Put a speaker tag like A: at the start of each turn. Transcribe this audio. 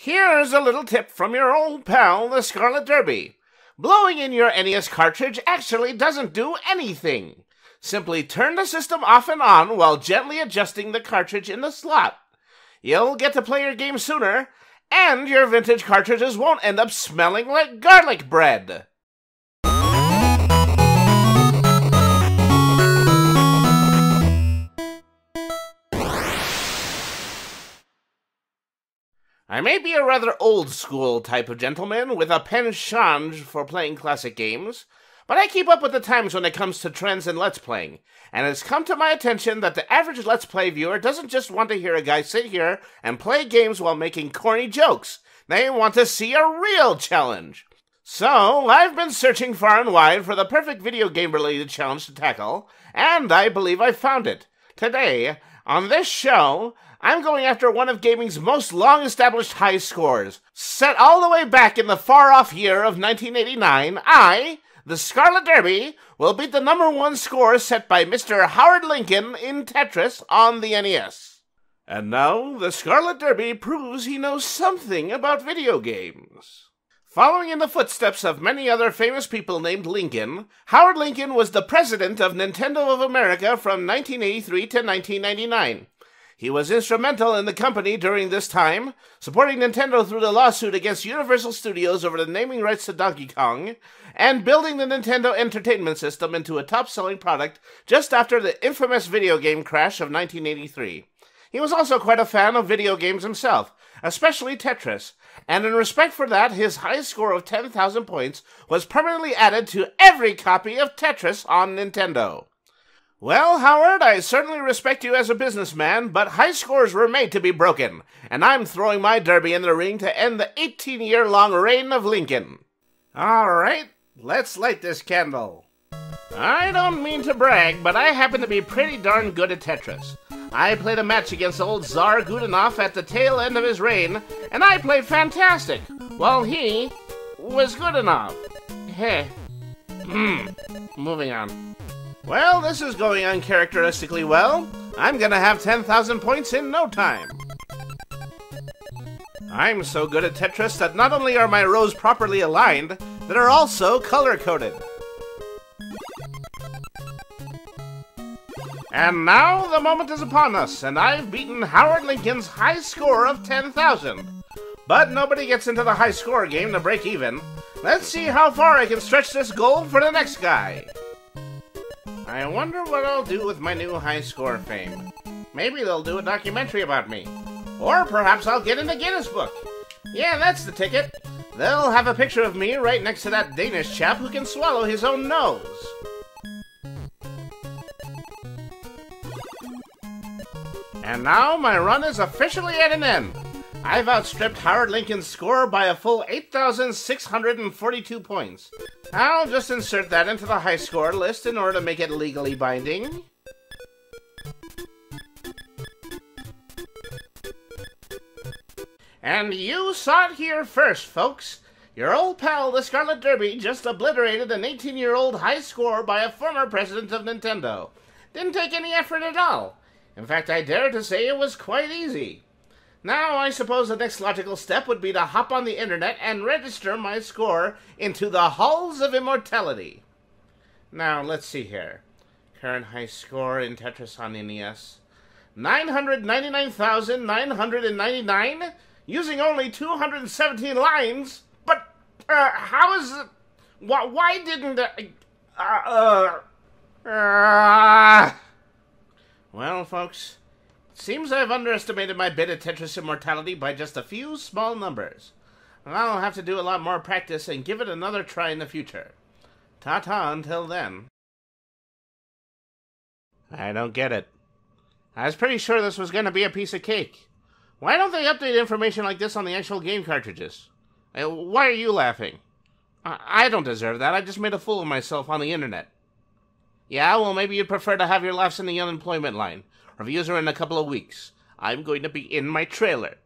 A: Here's a little tip from your old pal, the Scarlet Derby. Blowing in your NES cartridge actually doesn't do anything. Simply turn the system off and on while gently adjusting the cartridge in the slot. You'll get to play your game sooner, and your vintage cartridges won't end up smelling like garlic bread. I may be a rather old-school type of gentleman with a penchant for playing classic games, but I keep up with the times when it comes to trends in Let's Playing, and it's come to my attention that the average Let's Play viewer doesn't just want to hear a guy sit here and play games while making corny jokes. They want to see a real challenge. So, I've been searching far and wide for the perfect video game-related challenge to tackle, and I believe I found it. Today, on this show, I'm going after one of gaming's most long-established high scores. Set all the way back in the far-off year of 1989, I, the Scarlet Derby, will beat the #1 score set by Mr. Howard Lincoln in Tetris on the NES. And now, the Scarlet Derby proves he knows something about video games. Following in the footsteps of many other famous people named Lincoln, Howard Lincoln was the president of Nintendo of America from 1983 to 1999. He was instrumental in the company during this time, supporting Nintendo through the lawsuit against Universal Studios over the naming rights to Donkey Kong, and building the Nintendo Entertainment System into a top-selling product just after the infamous video game crash of 1983. He was also quite a fan of video games himself, especially Tetris, and in respect for that, his high score of 10,000 points was permanently added to every copy of Tetris on Nintendo. Well, Howard, I certainly respect you as a businessman, but high scores were made to be broken, and I'm throwing my derby in the ring to end the 18-year-long reign of Lincoln. All right, let's light this candle. I don't mean to brag, but I happen to be pretty darn good at Tetris. I played a match against old Tsar Gudanov at the tail end of his reign, and I played fantastic, while he was good enough. Heh. Moving on. Well, this is going uncharacteristically well. I'm gonna have 10,000 points in no time. I'm so good at Tetris that not only are my rows properly aligned, they are also color-coded. And now the moment is upon us, and I've beaten Howard Lincoln's high score of 10,000. But nobody gets into the high score game to break even. Let's see how far I can stretch this goal for the next guy. I wonder what I'll do with my new high score fame. Maybe they'll do a documentary about me. Or perhaps I'll get in the Guinness Book. Yeah, that's the ticket. They'll have a picture of me right next to that Danish chap who can swallow his own nose. And now my run is officially at an end. I've outstripped Howard Lincoln's score by a full 8,642 points. I'll just insert that into the high score list in order to make it legally binding. And you saw it here first, folks. Your old pal, the Scarlet Derby, just obliterated an 18-year-old high score by a former president of Nintendo. Didn't take any effort at all. In fact, I dare to say it was quite easy. Now, I suppose the next logical step would be to hop on the internet and register my score into the Halls of Immortality. Now, let's see here. Current high score in Tetris on NES. 999,999, using only 217 lines. But, how is it... Why didn't... Well, folks... Seems I've underestimated my bid at Tetris Immortality by just a few small numbers. I'll have to do a lot more practice and give it another try in the future. Ta-ta until then. I don't get it. I was pretty sure this was going to be a piece of cake. Why don't they update information like this on the actual game cartridges? Why are you laughing? I don't deserve that. I just made a fool of myself on the internet. Yeah, well, maybe you'd prefer to have your laughs in the unemployment line. Reviews are in a couple of weeks. I'm going to be in my trailer.